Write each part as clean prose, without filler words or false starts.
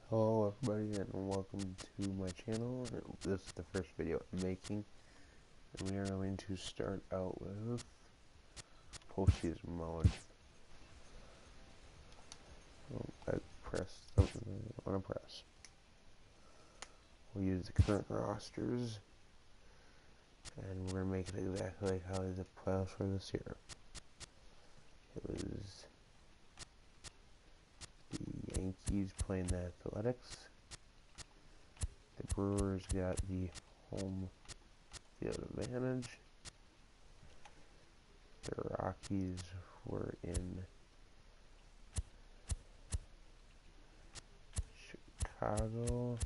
Hello everybody and welcome to my channel. This is the first video I'm making, and we are going to start out with postseason mode. I pressed something I want to press. We'll use the current rosters, and we're going to make it exactly like how the playoffs were this year. It was the Yankees playing the Athletics. The Brewers got the home field advantage. The Rockies were in Chicago.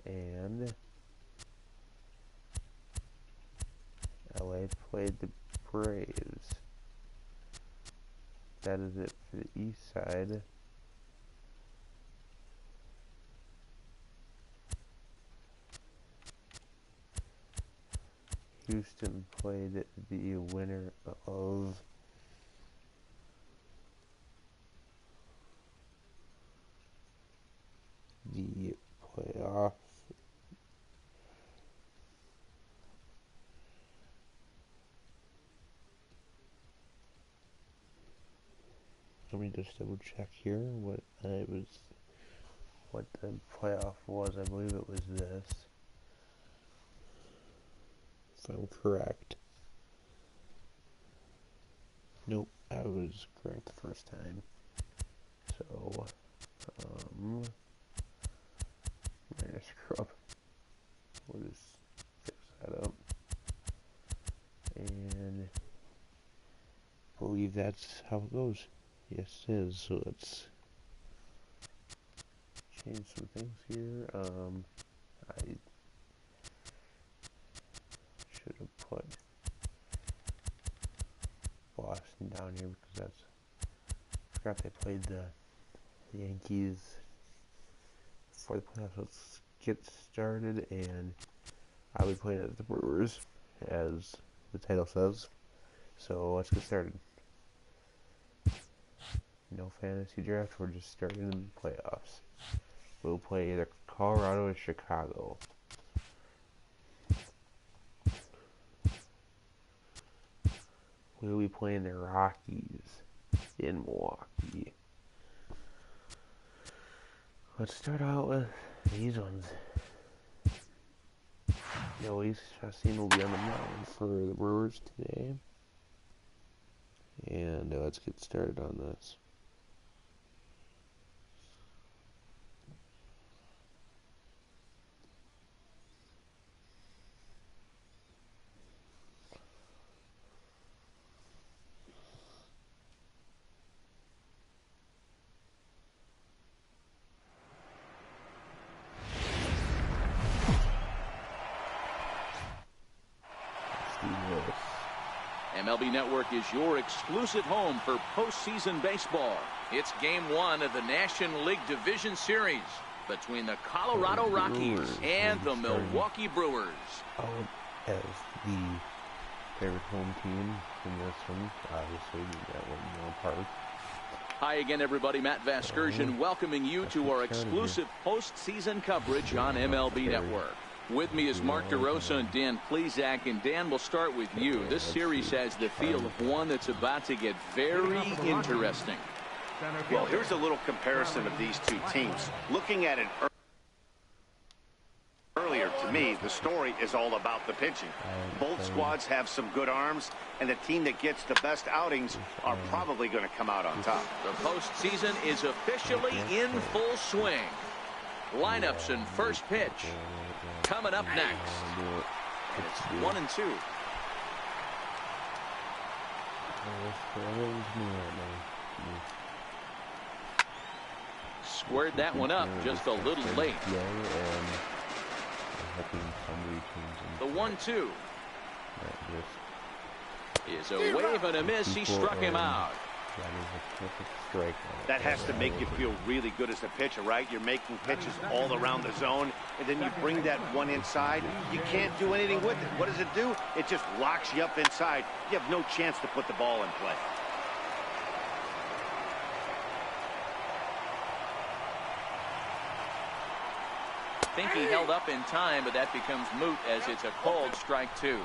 And LA played the Braves. That is it for the east side. Houston played the winner of the playoff. Let me just double check here what the playoff was. I believe it was this, if I'm correct. Nope, I was correct the first time. So, I'm gonna screw up. We'll just fix that up. And I believe that's how it goes. Yes, it is. So let's change some things here. I should have put Boston down here because I forgot they played the Yankees before the playoffs. Let's get started, and I'll be playing at the Brewers, as the title says. So let's get started. No fantasy draft, we're just starting in the playoffs. We'll play either Colorado or Chicago. We'll be playing the Rockies in Milwaukee. Let's start out with these ones. Joey Chassin will be on the mound for the Brewers today. And let's get started on this. MLB Network is your exclusive home for postseason baseball. It's Game 1 of the National League Division Series between the Colorado Rockies and the Milwaukee Brewers. Out as the favorite home team in this one, obviously, that one Park. Hi again, everybody. Matt Vasgersian welcoming you to our exclusive postseason coverage on MLB Network. With me is Mark DeRosa and Dan Plesac. And Dan, we'll start with you. This series has the feel of one that's about to get very interesting. Well, here's a little comparison of these two teams. Looking at it earlier, to me, the story is all about the pitching. Both squads have some good arms, and the team that gets the best outings are probably going to come out on top. The postseason is officially in full swing. Lineups and first pitch coming up next. And it's 1-2. Squared that one up just a little late. The 1-2 is a wave and a miss. He struck him out. That is a perfect strike. That has to make you feel really good as a pitcher, right? You're making pitches all around the zone, and then you bring that one inside. You can't do anything with it. What does it do? It just locks you up inside. You have no chance to put the ball in play. think he held up in time, but that becomes moot as it's a called strike 2.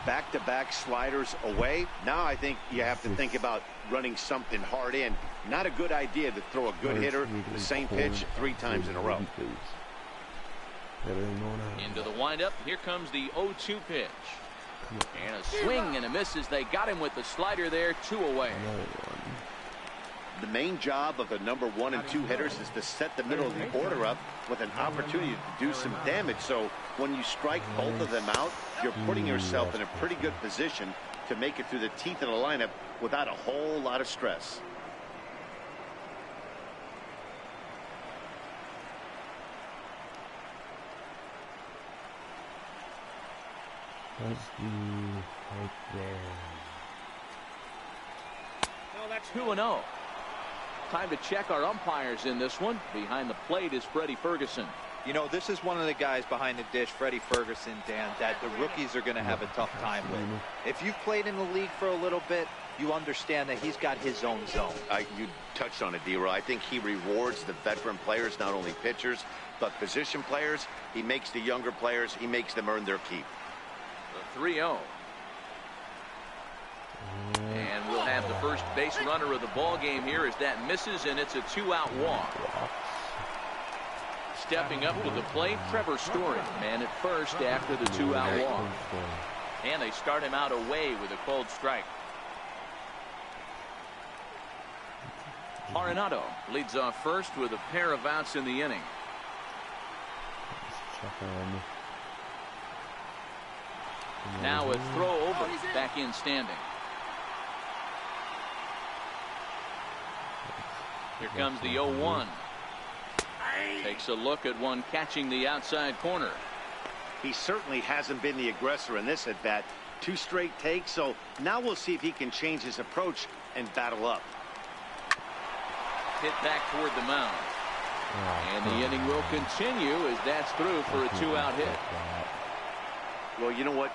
Back-to-back sliders away. Now I think you have to think about running something hard in. Not a good idea to throw a good hitter the same pitch 3 times in a row. Into the windup. Here comes the 0-2 pitch. And a swing and a miss as they got him with the slider there. 2 away. The main job of the number 1 and 2 hitters is to set the middle of the order up with an opportunity to do some damage. So when you strike both of them out, you're putting yourself in a pretty good position to make it through the teeth of the lineup without a whole lot of stress. Let's do right there. No, that's 2-0. Time to check our umpires in this one. Behind the plate is Freddie Ferguson. You know, this is one of the guys behind the dish, Freddie Ferguson, Dan, that the rookies are going to have a tough time with. If you've played in the league for a little bit, you understand that he's got his own zone. You touched on it, D-Roy. I think he rewards the veteran players, not only pitchers, but position players. He makes the younger players, he makes them earn their keep. The 3-0. And we'll have the first base runner of the ball game here as that misses, and it's a 2-out walk. Stepping up to the plate, Trevor Story, man at first after the 2-out walk. And they start him out away with a cold strike. Arenado leads off first with a pair of outs in the inning. Now a throw over, back in standing. Here comes the 0-1. Takes a look at one catching the outside corner. He certainly hasn't been the aggressor in this at bat. 2 straight takes, so now we'll see if he can change his approach and battle up. Hit back toward the mound. And the inning will continue as that's through for a 2-out hit. Well, you know what?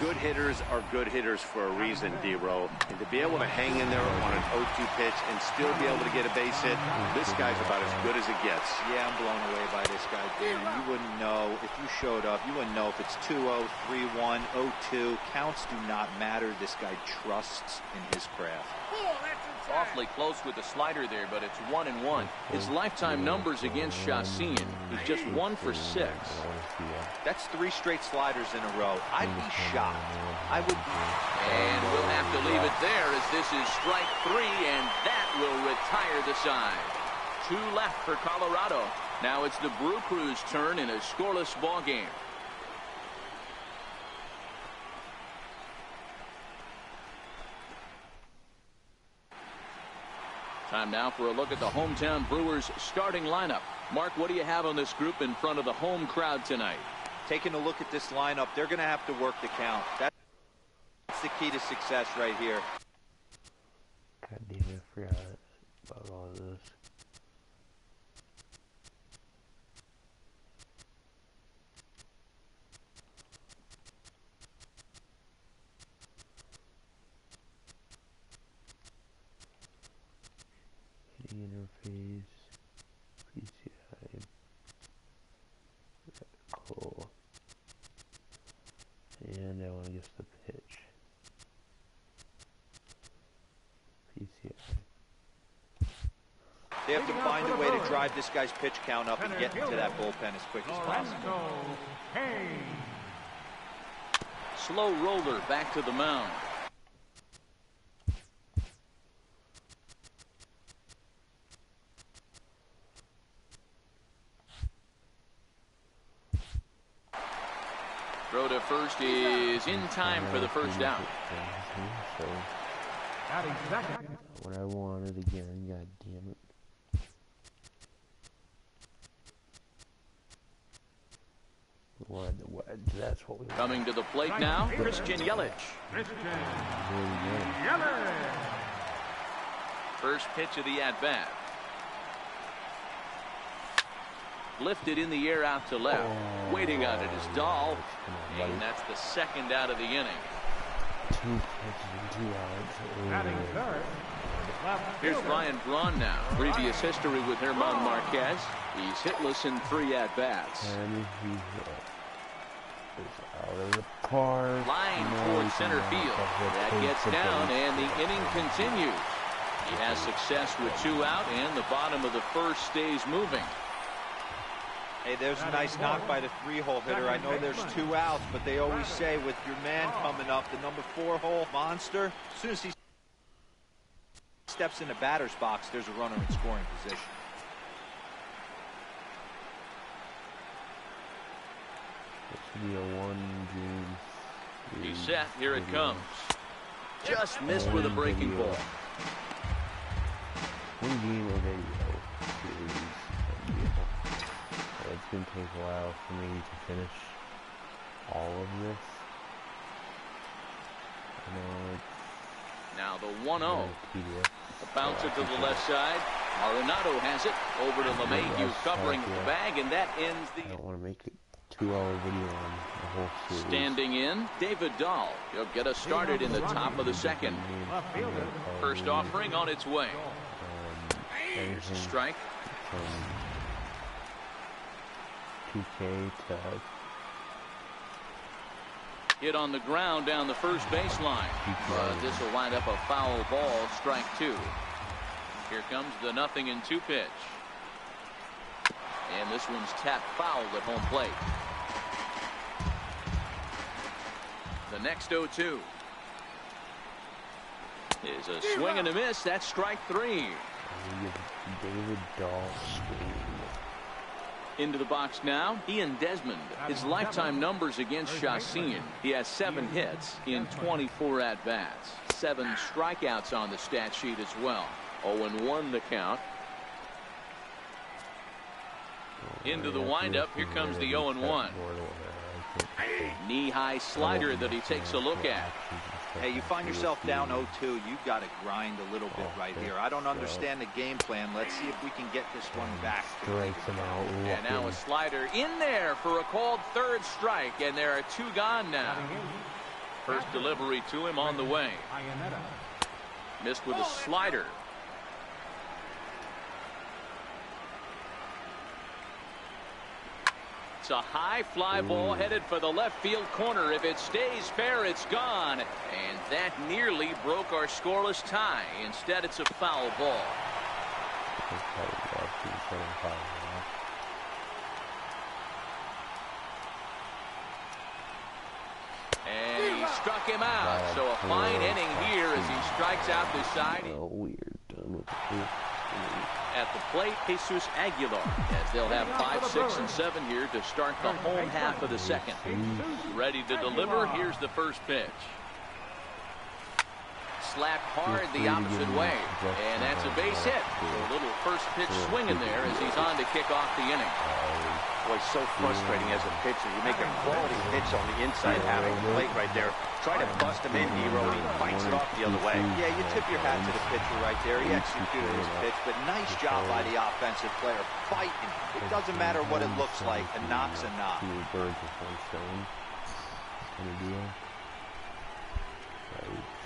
Good hitters are good hitters for a reason, D-Row. And to be able to hang in there on an 0-2 pitch and still be able to get a base hit, this guy's about as good as it gets. Yeah, I'm blown away by this guy, Dan. You wouldn't know if you showed up. You wouldn't know if it's 2-0, 3-1, 0-2. Counts do not matter. This guy trusts in his craft. Awfully close with the slider there, but it's 1-1. His lifetime numbers against Chacin, he's just 1 for 6. That's 3 straight sliders in a row. I'd be shocked. I would be. And we'll have to leave it there as this is strike 3, and that will retire the side. 2 left for Colorado. Now it's the Brew Crew's turn in a scoreless ball game. Time now for a look at the hometown Brewers starting lineup. Mark, what do you have on this group in front of the home crowd tonight? Taking a look at this lineup, they're going to have to work the count. That's the key to success right here. God damn it, I forgot about all of this. Interface, PCI, cool, and I want to guess the pitch, PCI. They have to find a way to drive this guy's pitch count up and get into that bullpen as quick as possible. Slow roller back to the mound. Throw to first is in time for the first out. So, what I wanted again, god damn it. What, that's what we want. Coming to the plate now, Christian Yelich. First pitch of the at-bat. Lifted in the air out to left. Waiting on it is Dahl. And that's the second out of the inning. 2 pitches and 2 outs. Here's Ryan Braun now. Previous history with German Marquez. He's hitless in 3 at-bats. And he's out of the park. Line towards center field. That gets down, and the inning continues. He has success with 2 out, and the bottom of the first stays moving. Hey, there's a nice knock by the 3-hole hitter. I know there's 2 outs, but they always say with your man coming up, the number 4-hole monster, as soon as he steps in the batter's box, there's a runner in scoring position. It should be a 1 game. He's set. Here it comes. Just missed with a breaking ball. 1 game of a series. So it's going to take a while for me to finish all of this. Now the 1-0. A bouncer to the left side. Arenado has it. Over to LeMahieu covering the bag, and that ends the... I don't want to make a 2-hour video on the whole series. Standing in, David Dahl. He'll get us started in the top of the second. First offering on its way. Here's a strike. From 2K to... Hit on the ground down the first baseline. This will wind up a foul ball, strike 2. Here comes the 0-2 pitch. And this one's tapped foul at home plate. The next 0-2 is a swing and a miss. That's strike 3. David Dahl. Into the box now, Ian Desmond. His lifetime numbers against Chacin. He has 7 hits in 24 at-bats. 7 strikeouts on the stat sheet as well. 0-1 the count. Into the windup. Here comes the 0-1. Knee-high slider that he takes a look at. Hey, you find yourself down 0-2, you've got to grind a little bit right here. I don't understand the game plan. Let's see if we can get this one back. And now a slider in there for a called 3rd strike, and there are 2 gone now. First delivery to him on the way. Missed with a slider. It's a high fly ball headed for the left field corner. If it stays fair, it's gone. And that nearly broke our scoreless tie. Instead, it's a foul ball. And he struck him out. So a fine inning here as he strikes out the side. Oh, we're done with the At the plate, Jesus Aguilar, as they'll have 5, 6, and 7 here to start the home half of the second. Ready to deliver. Here's the first pitch. Slapped hard the opposite way, and that's a base hit. A little first pitch swing in there as he's on to kick off the inning. Boy, so frustrating as a pitcher. You make a quality pitch on the inside half of the plate right there. Try to bust him in, Nero, and he fights it off the other way. Yeah, you tip your hat to the pitcher right there. He executed his pitch, but nice job by the offensive player fighting. It doesn't matter what it looks like. A knock's a knock. 2 birds with 1 stone kind of deal.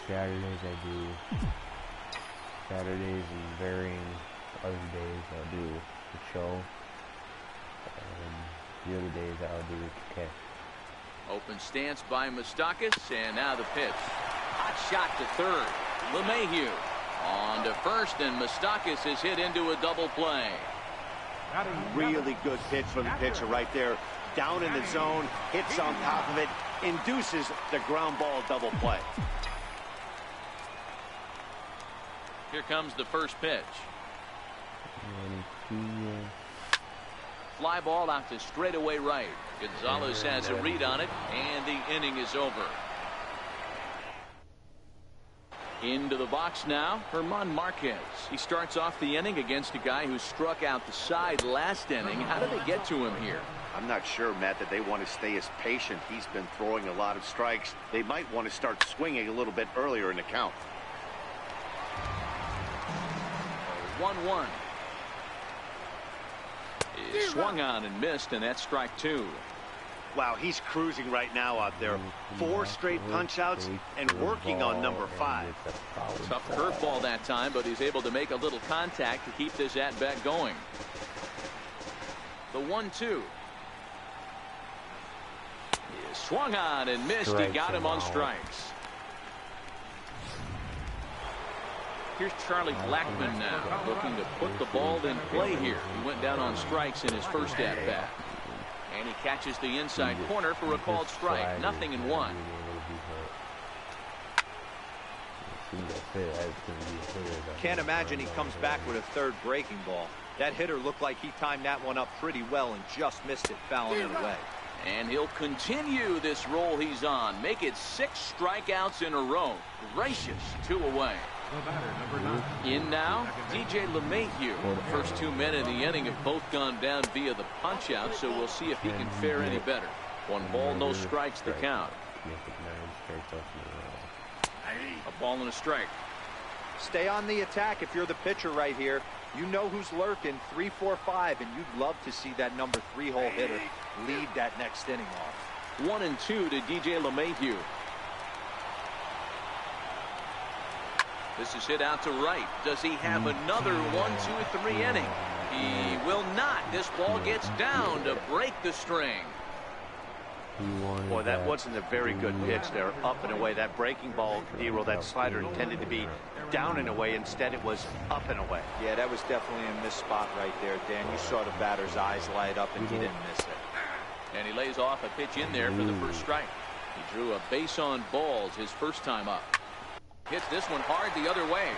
Saturdays I do Saturdays and varying other days I'll do the show. The other days I'll do the catch. Open stance by Moustakas, and now the pitch. Hot shot to 3rd. LeMahieu on to 1st, and Moustakas is hit into a double play. Really good pitch from the pitcher right there. Down in the zone, hits on top of it, induces the ground ball double play. Here comes the first pitch. Fly ball out to straightaway right. Gonzalez has a read on it, and the inning is over. Into the box now, German Marquez. He starts off the inning against a guy who struck out the side last inning. How did they get to him here? I'm not sure, Matt, that they want to stay as patient. He's been throwing a lot of strikes. They might want to start swinging a little bit earlier in the count. 1-1. Swung on and missed, and that's strike 2. Wow, he's cruising right now out there. 4 straight punch-outs and working on number 5. Tough curveball that time, but he's able to make a little contact to keep this at-bat going. The 1-2. He swung on and missed. He got him on strikes. Here's Charlie Blackmon now, looking to put the ball in play here. He went down on strikes in his first at-bat. And he catches the inside corner for a called strike. 0-1. Can't imagine he comes back with a third breaking ball. That hitter looked like he timed that one up pretty well and just missed it, fouling it away. And he'll continue this roll he's on. Make it 6 strikeouts in a row. Gracious, 2 away. In now, DJ LeMahieu. The first 2 men in the inning have both gone down via the punch-out, so we'll see if he can fare any better. 1 ball, no strikes to count. A ball and a strike. Stay on the attack if you're the pitcher right here. You know who's lurking, 3, 4, 5, and you'd love to see that number 3-hole hitter lead that next inning off. 1-2 to DJ LeMahieu. This is hit out to right. Does he have another 1, 2, 3 inning? He will not. This ball gets down to break the string. Boy, that wasn't a very good pitch there. Up and away. That breaking ball, Dero, that slider intended to be down and away. Instead, it was up and away. Yeah, that was definitely a missed spot right there, Dan. You saw the batter's eyes light up, and he didn't miss it. And he lays off a pitch in there for the first strike. He drew a base on balls his first time up. Hits this one hard the other way.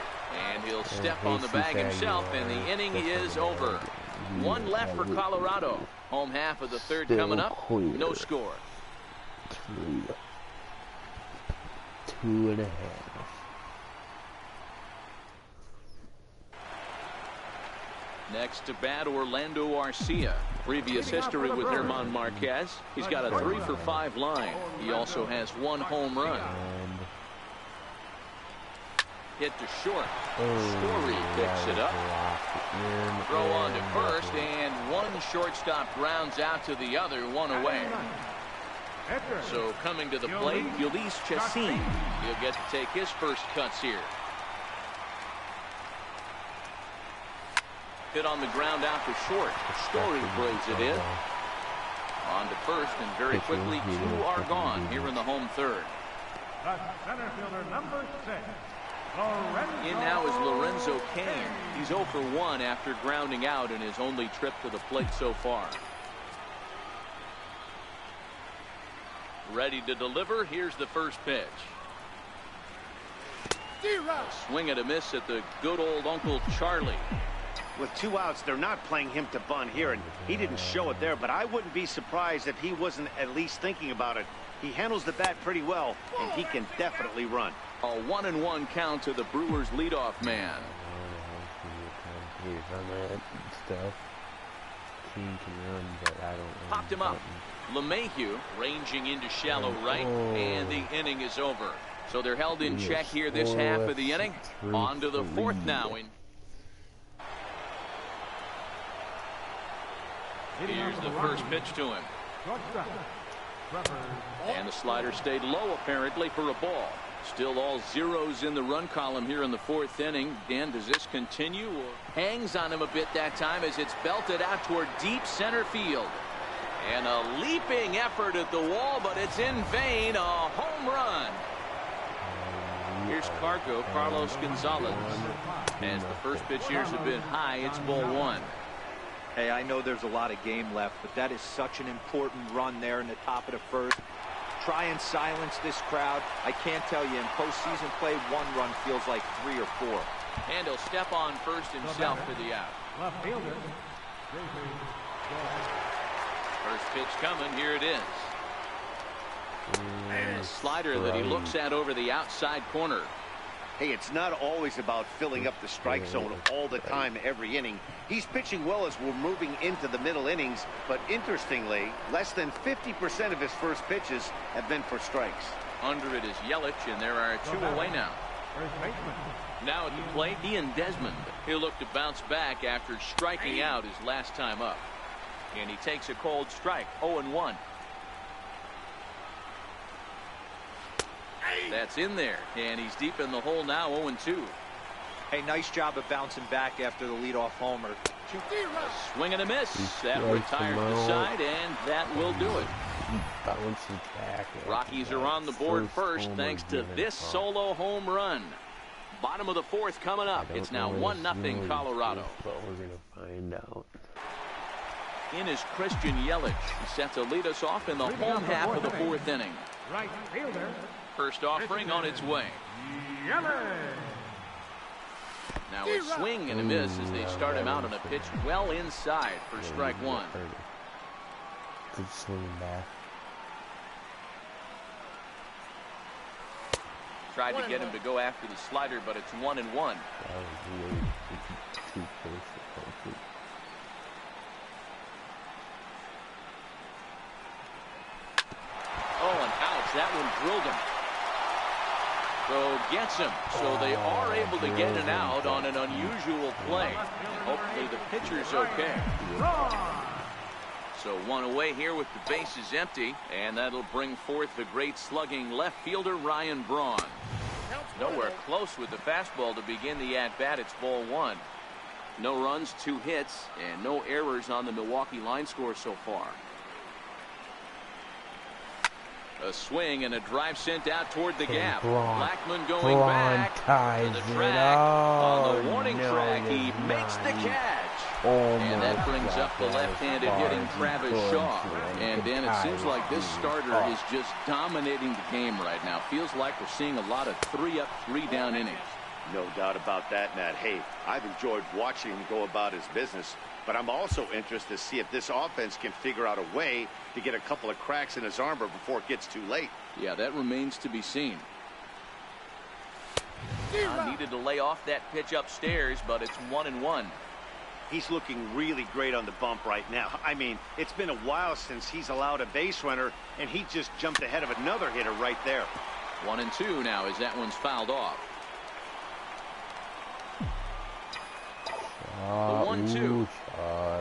And he'll step on the bag himself, and the inning is over. 1 left for Colorado. Home half of the third coming up. No score. 2.5. Next to bat, Orlando Arcia. Previous history with German Marquez. He's got a 3 for 5 line. He also has 1 home run. Hit to short. Story picks it up. Throw on to first, and 1 shortstop grounds out to the other, 1 away. So coming to the plate, Ulysses Chassin. He'll get to take his first cuts here. Hit on the ground out to short. Story brings it in. On to first, and very quickly 2 are gone here in the home third. Center fielder number 6. In now is Lorenzo Cain. He's 0 for 1 after grounding out in his only trip to the plate so far. Ready to deliver. Here's the first pitch. Swing and a miss at the good old Uncle Charlie. With 2 outs, they're not playing him to bunt here, and he didn't show it there, but I wouldn't be surprised if he wasn't at least thinking about it. He handles the bat pretty well, and he can definitely run. A 1-1 count to the Brewers leadoff man. Popped him up. LeMahieu ranging into shallow right, and the inning is over. So they're held in check here this half of the inning. On to the 4th now. Here's the first pitch to him. And the slider stayed low apparently for a ball. Still all zeros in the run column here in the 4th inning. Dan, does this continue? Or hangs on him a bit that time as it's belted out toward deep center field. And a leaping effort at the wall, but it's in vain. A home run. Here's Carlos Gonzalez. As the first pitch here's a bit high, it's ball 1. Hey, I know there's a lot of game left, but that is such an important run there in the top of the first. Try and silence this crowd. I can't tell you, in postseason play, 1 run feels like 3 or 4. And he'll step on first himself for the out. Left fielder. First pitch coming. Here it is. And a slider that he looks at over the outside corner. Hey, it's not always about filling up the strike zone all the time every inning. He's pitching well as we're moving into the middle innings, but interestingly, less than 50% of his first pitches have been for strikes. Under it is Yelich, and there are 2 away now. Now at the plate, Ian Desmond. He'll look to bounce back after striking out his last time up. And he takes a cold strike, 0-1. That's in there, and he's deep in the hole now, 0-2. Hey, nice job of bouncing back after the leadoff homer. A swing and a miss. That retires the side, and that will do it. Bounces back. Rockies are on the board first thanks to this solo home run. Bottom of the fourth coming up. It's now 1-0 Colorado. But we're going to find out. In is Christian Yelich. He's set to lead us off in the home half of the fourth inning. Right fielder. First offering on its way. Yelich. Now a swing and a miss as they start him out on a pitch well inside for strike one. Good swing back. Tried to get him to go after the slider, but it's 1-1. That was way too close. Oh, and ouch. That one drilled him. So gets him. So they are able to get an out on an unusual play. Hopefully the pitcher's okay. So one away here with the bases empty, and that'll bring forth the great slugging left fielder Ryan Braun. Nowhere close with the fastball to begin the at-bat. It's ball one. No runs, 2 hits, and no errors on the Milwaukee line score so far. A swing and a drive sent out toward the gap. Blackman going back to the track. On the warning track, he makes the catch. And that brings up the left-handed hitting Travis Shaw. And Dan, it seems like this starter is just dominating the game right now. Feels like we're seeing a lot of 3-up, 3-down innings. No doubt about that, Matt. Hey, I've enjoyed watching him go about his business, but I'm also interested to see if this offense can figure out a way to get a couple of cracks in his armor before it gets too late. Yeah, that remains to be seen. Needed to lay off that pitch upstairs, but it's 1-1. He's looking really great on the bump right now. I mean, it's been a while since he's allowed a base runner, and he just jumped ahead of another hitter right there. 1-2 now as that one's fouled off. The 1-2.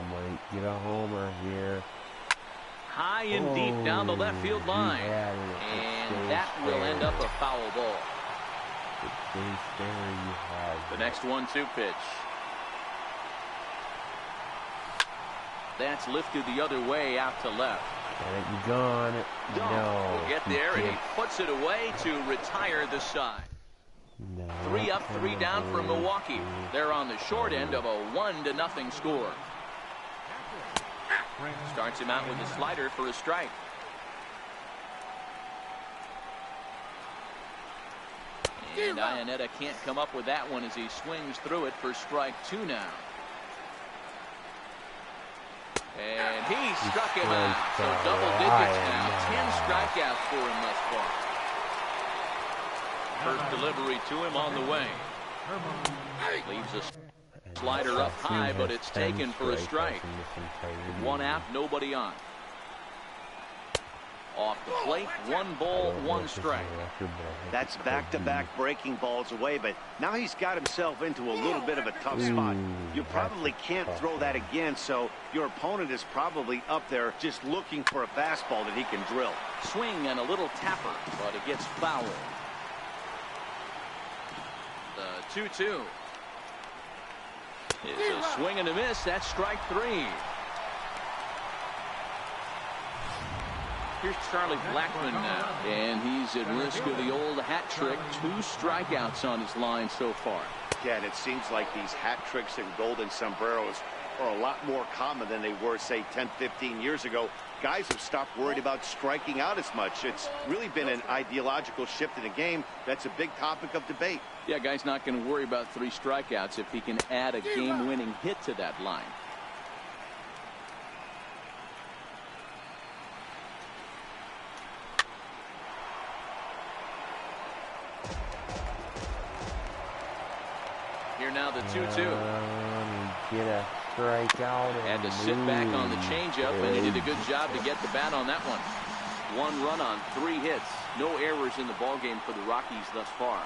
Might get a homer here. High and deep down the left field line. And that will end up a foul ball. The next 1-2 pitch. That's lifted the other way out to left. You gone? No. Will get there, and he puts it away to retire the side. No, 3 up, 3 down for Milwaukee. They're on the short end of a 1-0 score. Starts him out with a slider for a strike. And Iannetta can't come up with that one as he swings through it for strike 2 now. And he struck him out. So double digits now. 10 strikeouts for him thus far. First delivery to him on the way. Leaves a slider up high, but it's taken for a strike. 1 out, nobody on. Off the plate, 1 ball, 1 strike. That's back-to-back breaking balls away, but now he's got himself into a little bit of a tough spot. You probably can't throw that again, so your opponent is probably up there just looking for a fastball that he can drill. Swing and a little tapper, but it gets fouled. The 2-2. It's a swing and a miss. That's strike 3. Here's Charlie Blackman now, and he's at risk of the old hat trick. 2 strikeouts on his line so far. Yeah, and it seems like these hat tricks and golden sombreros are a lot more common than they were, say, 10, 15 years ago. Guys have stopped worried about striking out as much. It's really been an ideological shift in the game. That's a big topic of debate. Yeah, guy's not going to worry about 3 strikeouts if he can add a game-winning hit to that line. Here now the 2-2. Get a strikeout. Had to sit back on the changeup, and he did a good job to get the bat on that one. 1 run on 3 hits. No errors in the ballgame for the Rockies thus far.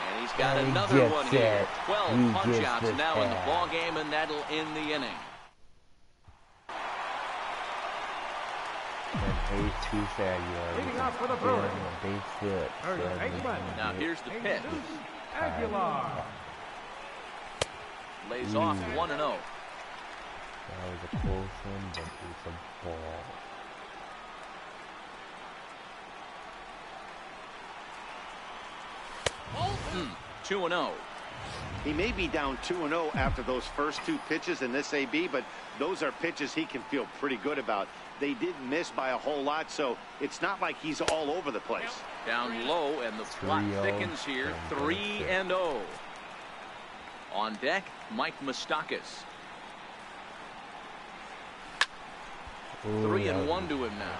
And he's got another one here. 12 punch-outs now in the ballgame, and that'll end the inning. Jesus Aguilar. Leading off for the Brewers. Base hit. Now here's the pitch. Aguilar. Lays off 1-0. That was a close one, but it's a ball. Hmm. 2-0. He may be down 2-0 after those first two pitches in this AB, but those are pitches he can feel pretty good about. They did miss by a whole lot, so it's not like he's all over the place. Down low, and the plot thickens here. 3-0. On deck, Mike Moustakas. 3-1 to him now.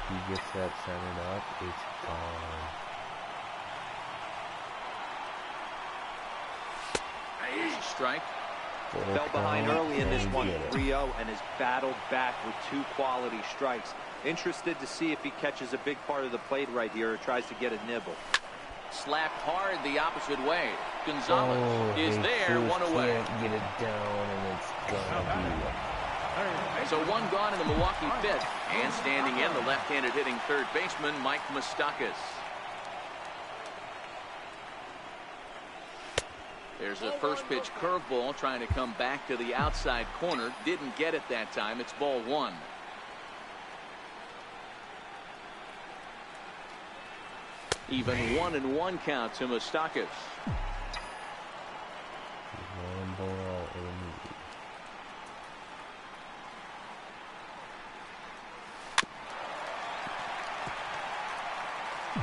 He gets that centered up. It's gone. Strike. Fell behind early in this one, 3-0, and has battled back with 2 quality strikes. Interested to see if he catches a big part of the plate right here or tries to get a nibble. Slapped hard the opposite way. Gonzalez is there, 1 away. Can't get it down, and it's gonna be. So 1 gone in the Milwaukee 5th, and standing in the left-handed hitting third baseman Mike Moustakas. There's a first pitch curveball trying to come back to the outside corner. Didn't get it that time. It's ball 1. Even 1-1 count to Moustakas. 1 ball in.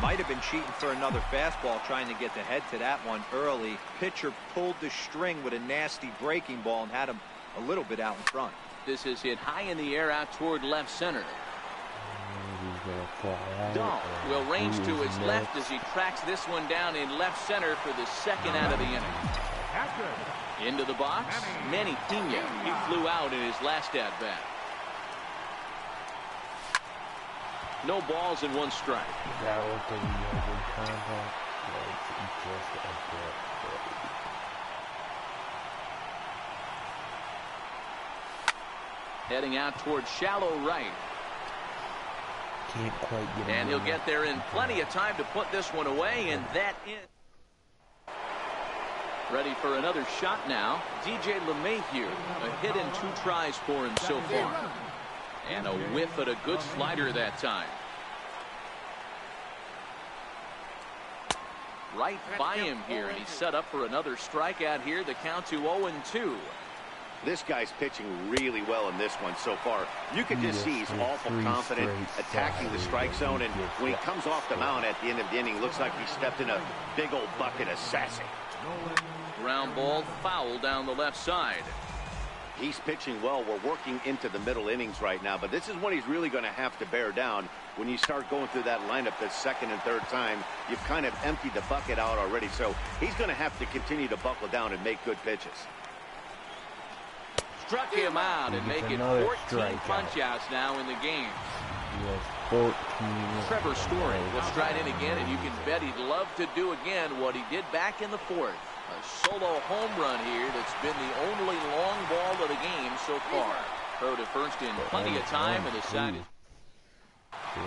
Might have been cheating for another fastball, trying to get the head to that one early. Pitcher pulled the string with a nasty breaking ball and had him a little bit out in front. This is hit high in the air out toward left center. Dahl will range to his left as he tracks this one down in left center for the second out of the inning. Into the box, Manny Pena. He flew out in his last at-bat. No balls and 1 strike. That was a good contact. It's just a bit. Heading out towards shallow right. Can't quite get it. And he'll get there in plenty of time to put this one away, and that is. Ready for another shot now. DJ LeMahieu. A hit and 2 tries for him so far. And a whiff at a good slider that time. Right by him here, and he's set up for another strikeout here. The count to 0-2. This guy's pitching really well in this one so far. You can just see he's awful confident, attacking the strike zone, and when he comes off the mound at the end of the inning, looks like he stepped in a big old bucket of sassy. Ground ball foul down the left side. He's pitching well. We're working into the middle innings right now, but this is when he's really going to have to bear down. When you start going through that lineup the second and third time, you've kind of emptied the bucket out already, so he's going to have to continue to buckle down and make good pitches. Struck him out and make it 14 punch-outs now in the game. Yes, 14. Trevor Story will stride in again, and you can bet he'd love to do again what he did back in the 4th. A solo home run here that's been the only long ball of the game so far. Throw to first in plenty of time, and the side is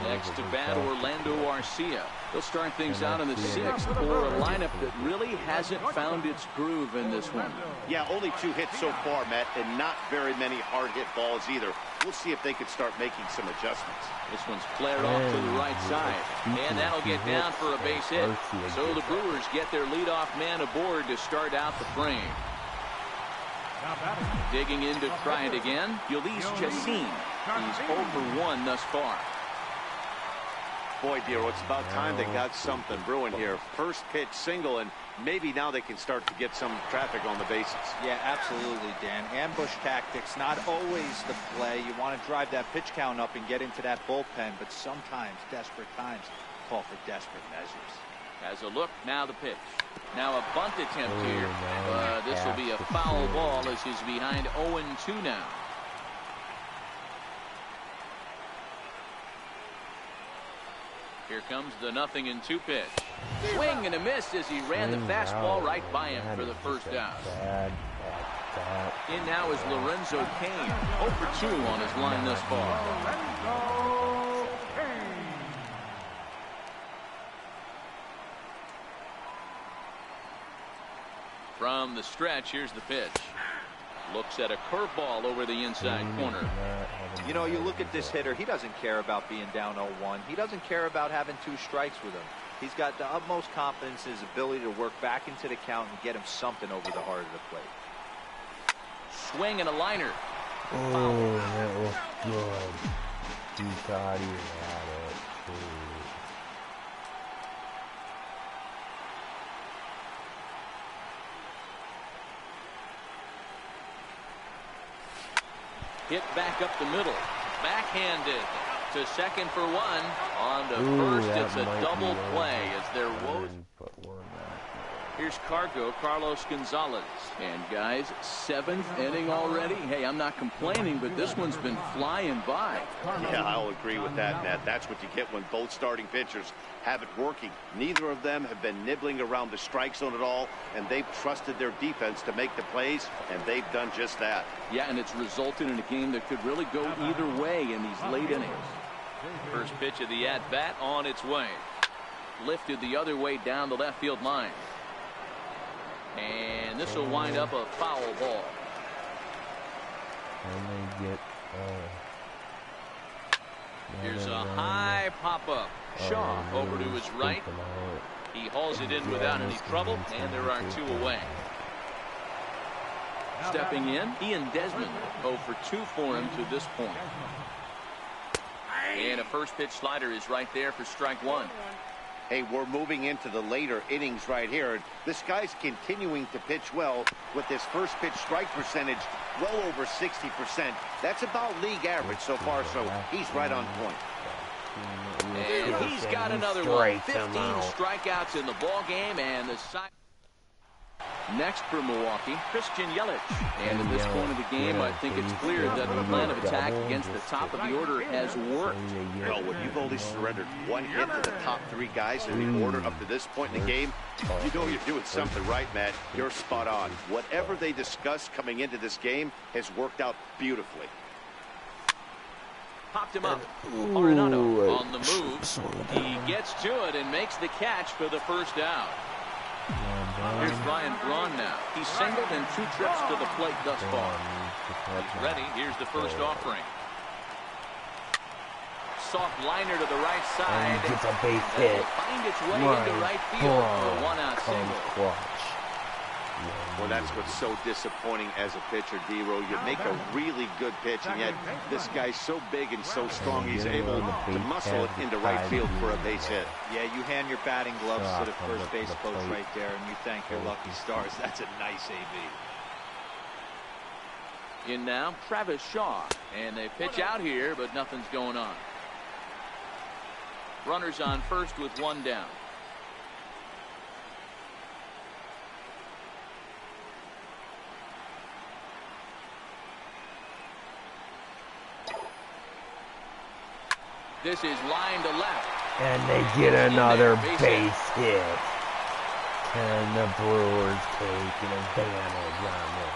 next to bat Orlando Arcia. They'll start things out in the 6th for a lineup that really hasn't found its groove in this one. Yeah, only 2 hits so far, Matt, and not very many hard hit balls either. We'll see if they can start making some adjustments. This one's flared off to the right side, and that'll get down for a base hit. So the Brewers get their leadoff man aboard to start out the frame. Digging in to try it again, Ulysses Chacin. He's 0 for 1 thus far. Boy, Dero, it's about time they got something brewing here. First pitch single, and maybe now they can start to get some traffic on the bases. Yeah, absolutely, Dan. Ambush tactics, not always the play. You want to drive that pitch count up and get into that bullpen, but sometimes desperate times call for desperate measures. As a look, now the pitch. Now a bunt attempt here. This will be a foul ball as he's behind 0-2 now. Here comes the 0-2 pitch. Swing and a miss as he ran the fastball right by him for the first down. that. In now is Lorenzo Cain, 0 for 2 on his line thus far. Lorenzo Cain. From the stretch, here's the pitch. Looks at a curveball over the inside corner. You know, you look at this hitter, he doesn't care about being down 0-1. He doesn't care about having 2 strikes with him. He's got the utmost confidence in his ability to work back into the count and get him something over the heart of the plate. Swing and a liner. Oh, that was good. He thought he had it, too. Hit back up the middle. Backhanded to second for 1. On to first, it's a double play as there was. Here's Carlos Gonzalez. And guys, 7th inning already. Hey, I'm not complaining, but this one's been flying by. Yeah, I'll agree with that, Matt. That's what you get when both starting pitchers have it working. Neither of them have been nibbling around the strike zone at all, and they've trusted their defense to make the plays, and they've done just that. Yeah, and it's resulted in a game that could really go either way in these late innings. First pitch of the at-bat on its way. Lifted the other way down the left field line. And this will wind up a foul ball. And they get, Here's a high pop-up. Shaw over to his right. He hauls it in without any trouble, and there are 2 away. Stepping in, Ian Desmond, 0 for 2 for him to this point. And a first pitch slider is right there for strike 1. Hey, we're moving into the later innings right here. This guy's continuing to pitch well with his first pitch strike percentage well over 60%. That's about league average so far, so he's right on point. And he's got another one. 15 strikeouts in the ball game, and the side. Next for Milwaukee, Christian Yelich. And at this point of the game, I think it's clear that the plan of attack against the top of the order has worked. Well, when you've only surrendered 1 hit to the top 3 guys in the order up to this point in the game, you know you're doing something right, Matt. You're spot on. Whatever they discussed coming into this game has worked out beautifully. Popped him up. Arenado on the move. He gets to it and makes the catch for the first out. Here's Ryan Braun now. He's singled in 2 trips to the plate thus far. He's ready. Here's the first offering. Soft liner to the right side. And gets a base hit. Find its way into right field for a 1-out single. Well, that's what's so disappointing as a pitcher, D-Row. You make a really good pitch, and yet this guy's so big and so strong, he's able to muscle it into right field for a base hit. Yeah, you hand your batting gloves to the first base coach right there, and you thank your lucky stars. That's a nice AB. In now, Travis Shaw. And they pitch out here, but nothing's going on. Runners on first with 1 down. This is line to left. And they get another base hit. Can the Brewers take an advantage on this?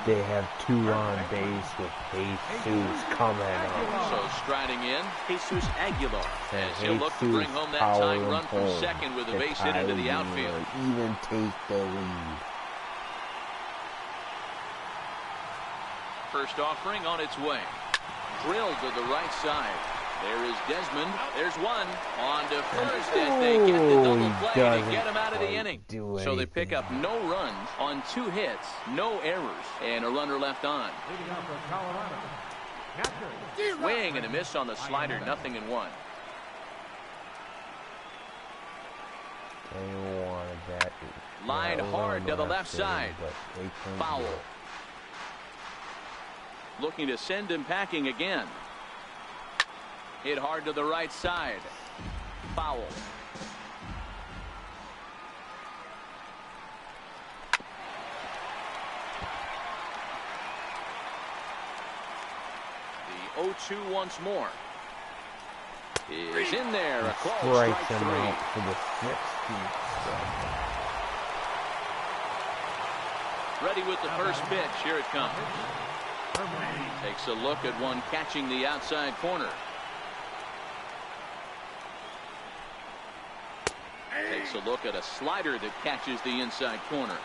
They have 2 on base with Jesus coming up. So striding in, Jesus Aguilar, as he'll look to bring home that tying run from second with a base hit into the outfield. Even take the lead. First offering on its way. Drilled to the right side. There is Desmond. There's one. On to first as they get the double play to get him out of the inning. So they pick up no runs on 2 hits, no errors, and a runner left on. Swing and a miss on the slider, 0-1. They wanted that. Line hard to the left side. Foul. Looking to send him packing again. Hit hard to the right side. Foul. The 0-2 once more. Is in there. A call, strike 3. For the 16th. Ready with the first pitch. Here it comes. Takes a look at one catching the outside corner. Takes a look at a slider that catches the inside corner.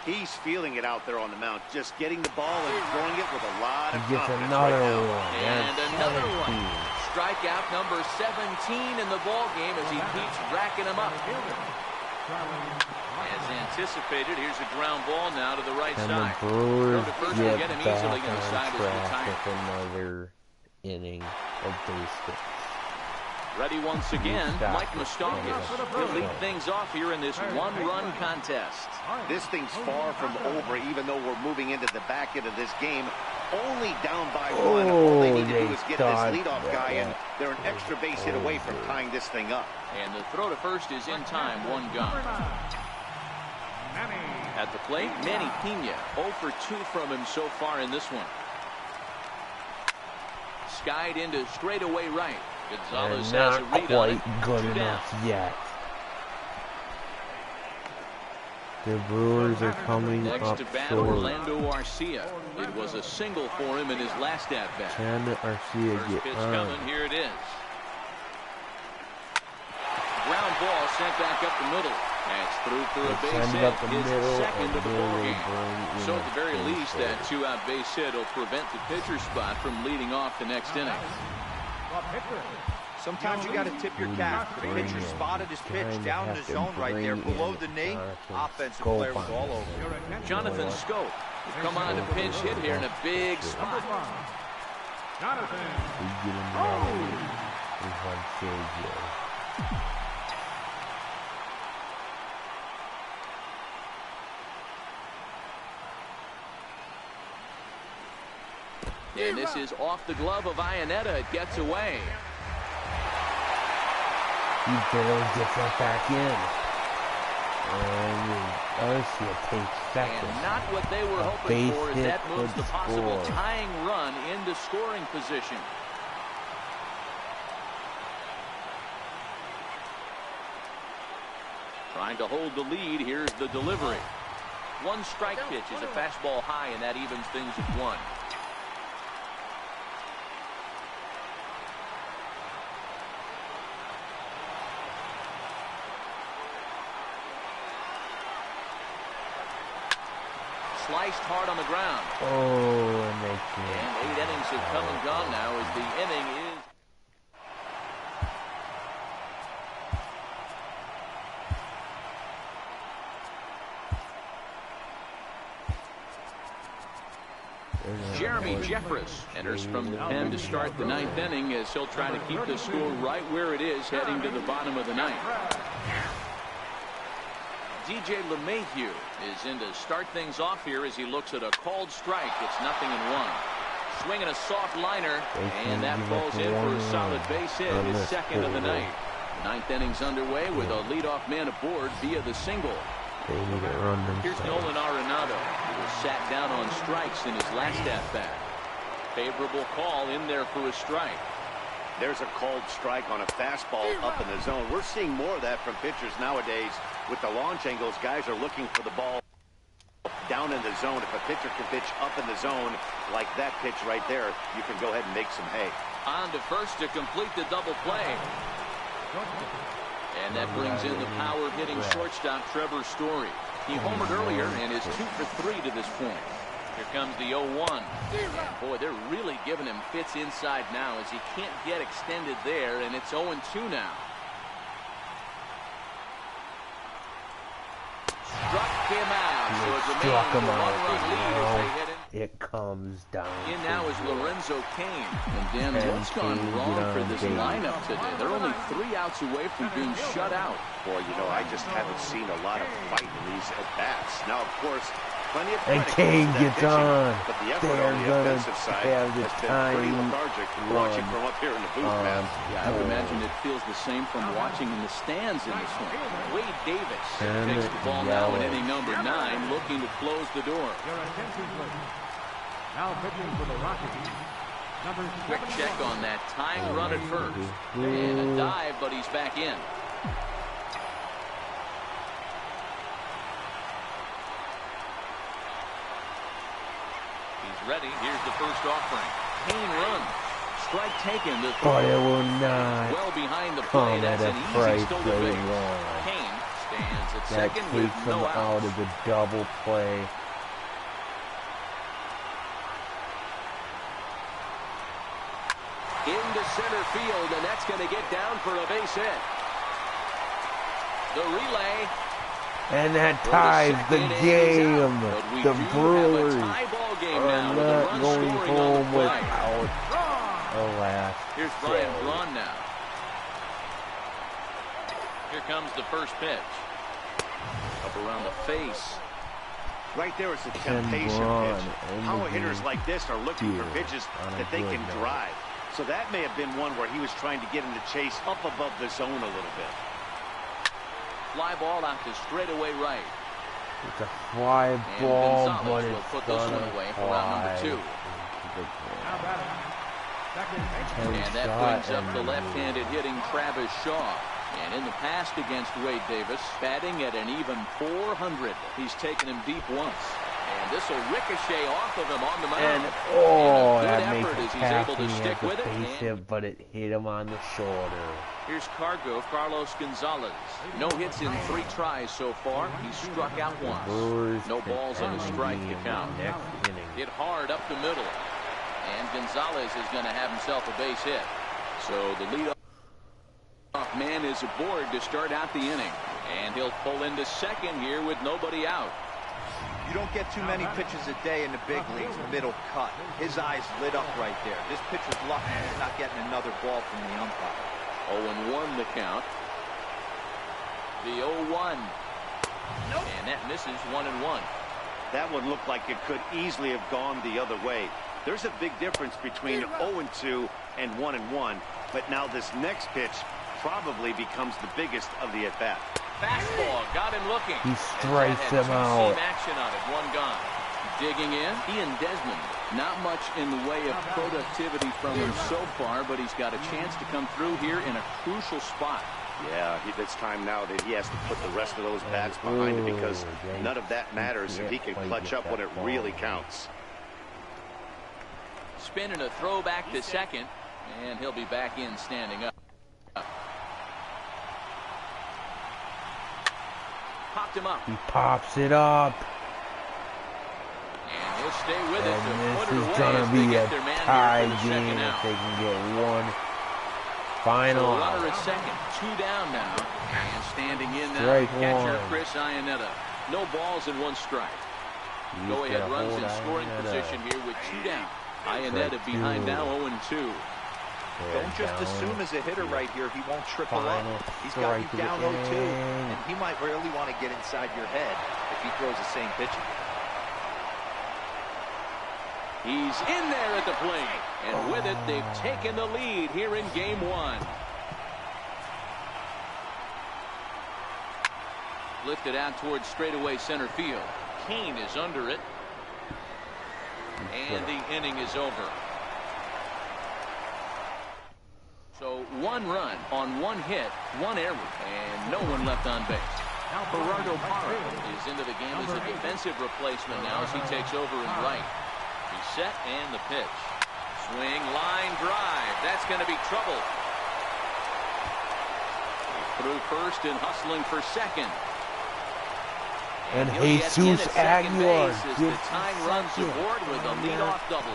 He's feeling it out there on the mound, just getting the ball and throwing it with a lot of He gets confidence another right now. one. And another 17. one. Strikeout number 17 in the ball game as he keeps racking them up. As anticipated, here's a ground ball now to the right And side. the Brewers Throw to first get will get him back easily on inside his track retire. with another inning of base hits. Ready once again, Stop Mike it. Moustakas. He'll lead things off here in this one-run contest. This thing's far from over, even though we're moving into the back end of this game. Only down by one. All they need to do is get this leadoff guy, and they're an extra base hit away from tying this thing up. And the throw to first is in time, one gone. At the plate, Manny Pena, 0 for 2 from him so far in this one. Skied into straightaway right. Gonzalez They're has a not read on it. quite good 2 down. enough yet. The Brewers are coming Next up to bat, short. Orlando Arcia. It was a single for him in his last at-bat. Can Arcia First get pitch on? coming, here it is. Ground ball sent back up the middle. That's through for a base Send it hit. up the His middle, second of and the then ball they game. bring in So at the very a least, base that hit. two-out base hit will prevent the pitcher's spot from leading off the next inning. Sometimes you got to tip your cap. The pitcher spotted his pitch down in the zone right there below the knee. Offensive player was all over. Jonathan Scope will come on to pinch hit here in a big spot. We get him ready. We want JJ. And this is off the glove of Iannetta. It gets away. He barely gets that back in. And Arcia takes second. And not what they were A hoping base for as hit that moves could the possible score. tying run into scoring position. Trying to hold the lead. Here's the delivery. One strike pitch is a fastball high, and that evens things at 1. Sliced hard on the ground. Oh, and they can't. And 8 innings have come and gone now as the inning is. Jeremy Jeffress enters from the pen to start the 9th inning as he'll try to keep the score right where it is heading to the bottom of the 9th. DJ LeMahieu is in to start things off here as he looks at a called strike. It's 0-1. Swinging a soft liner, and that falls in for a solid base hit, his second of the night. 9th inning's underway with a leadoff man aboard via the single. They need to run Here's themselves. Nolan Arenado, who was sat down on strikes in his last at-bat. Favorable call in there for a strike. There's a called strike on a fastball up in the zone. We're seeing more of that from pitchers nowadays. With the launch angles, guys are looking for the ball down in the zone. If a pitcher can pitch up in the zone like that pitch right there, you can go ahead and make some hay. On to first to complete the double play. And that brings in the power-hitting shortstop Trevor Story. He homered earlier and is 2 for 3 to this point. Here comes the 0-1. Boy, they're really giving him fits inside now as he can't get extended there, and it's 0-2 now. Struck him out. So it Struck remains him a out. one-run lead as they head in. It comes down. In now is Lorenzo Cain. And Dan, what's gone Cain wrong get for on this base. lineup today? They're only 3 outs away from being shut out. Boy, you know, I just haven't seen a lot of fight in these at-bats. Now, of course, plenty of And credit Cain goes to that gets pitching, on. but the effort They're on the gonna offensive side have the has been pretty time lethargic. run Watching from up here in the booth, man. Yeah, I would imagine it feels the same from watching in the stands in this one. Wade Davis takes the ball now in inning number 9, looking to close the door. Your attention, please. Now pitching for the Rockies. Number Quick 71. check on that tying run at first. And a dive, but he's back in. ready. Here's the first offering. Kane runs. Strike taken. The But it will not well behind the come plate. at That's a an easy price stolen they base. want. Kane stands at That second with takes him no out outs. of the double play. Into center field, and that's going to get down for a base hit. The relay. And that ties the game. The Brewers are not going home without a last Here's Brian Braun now. Here comes the first pitch. Up around the face. Right there is a temptation pitch. Power hitters like this are looking for pitches that they can drive. So that may have been one where he was trying to get him to chase up above the zone a little bit. Fly ball out to straightaway right. It's a fly And ball, Gonzalez but will it's put this one gonna away for round number 2. Now batting, second baseman. And that brings up the left-handed hitting Travis Shaw. And in the past against Wade Davis, batting at an even .400. He's taken him deep once. And this will ricochet off of him on the mound. And and that makes effort it as he's able to passing stick at the with it. base hit, but it hit him on the shoulder. Here's Carlos Gonzalez. No hits in 3 tries so far. He's struck out once. Brewers No balls and a strike to count. Next inning. Hit hard up the middle. And Gonzalez is going to have himself a base hit. So the leadoff man is aboard to start out the inning. And he'll pull into second here with nobody out. You don't get too many pitches a day in the big leagues, middle cut. His eyes lit up right there. This pitcher's lucky he's not getting another ball from the umpire. 0-1 the count. The 0-1. Nope. And that misses 1-1. That one looked like it could easily have gone the other way. There's a big difference between 0-2 and 1-1. But now this next pitch probably becomes the biggest of the at-bat. Fastball got him looking. He strikes him out. Action on it. One gone. Digging in. He and Desmond. Not much in the way of productivity from him so far, but he's got a chance to come through here in a crucial spot. Yeah, it's time now that he has to put the rest of those bats behind him because none of that matters if he can clutch up when it really counts. Spinning a throw back to second, and he'll be back in standing up. Popped him up. He pops it up. And he'll stay with it. And this is going to be a tie game if they can get one final so out. runner at second. 2 down now. And standing in now, Strike catcher one. Chris Iannetta. No balls and 1 strike. Go ahead runs in scoring position here with 2 down. Iannetta behind now 0-2. Don't just assume as a hitter right here he won't triple up. He's got you down 0-2, and he might really want to get inside your head if he throws the same pitch again. He's in there at the plate, and with it they've taken the lead here in game 1. Lifted out towards straightaway center field. Kane is under it, and the inning is over. So 1 run on 1 hit, 1 error, and no one left on base. Now Gerardo Parra is into the game as a defensive replacement now as he takes over in right. He's set and the pitch. Swing, line drive. That's going to be trouble. Through first and hustling for second. And he'll get in Jesus at second Aguilar base as gets the time runs aboard with a leadoff double.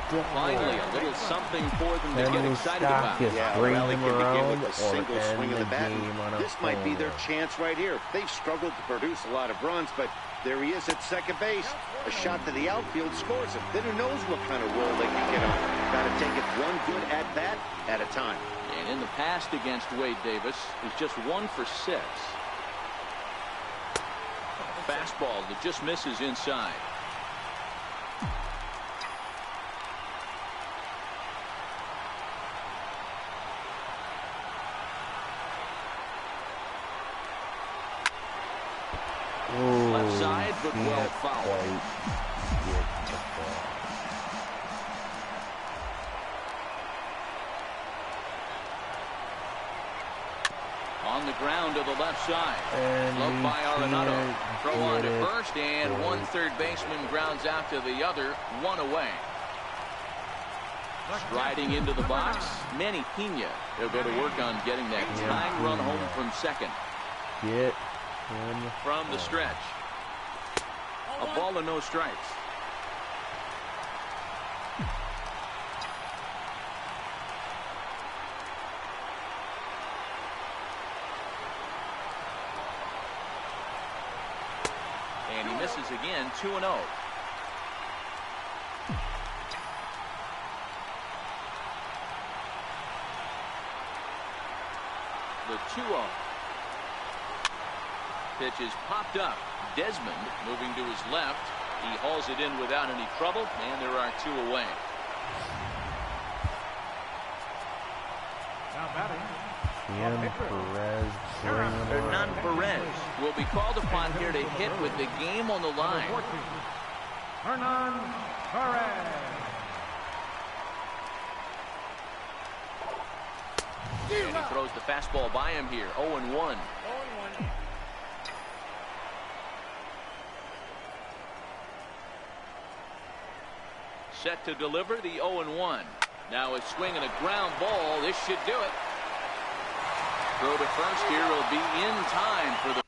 Finally, a little something for them to get excited about. Yeah, bring well, they him can begin around with a or single end swing of the bat. game on a This might be their homer. chance right here. They've struggled to produce a lot of runs, but there he is at second base. A shot to the outfield scores him. Then who knows what kind of roll they can get on. Got to take it one good at bat at a time. And in the past against Wade Davis, he's just 1 for 6. Fastball that just misses inside. Left side, but well fouled. On On the ground to the left side. And Loved by Arenado. Throw on to get it. first, and one third baseman grounds out to the other. One away. Striding into the box, Manny Pena. They'll go to work on getting that tying run home from second. Get him. From the stretch. A ball and no strikes. And he misses again, 2-0. The 2-0. Pitch is popped up. Desmond moving to his left. He hauls it in without any trouble, and there are two away. Now batting. Hernan Perez will be called upon here to hit with the game on the line. Hernan Perez. And he throws the fastball by him here. 0-1. Set to deliver the 0-1. Now a swing and a ground ball. This should do it. Throw to first here will be in time for the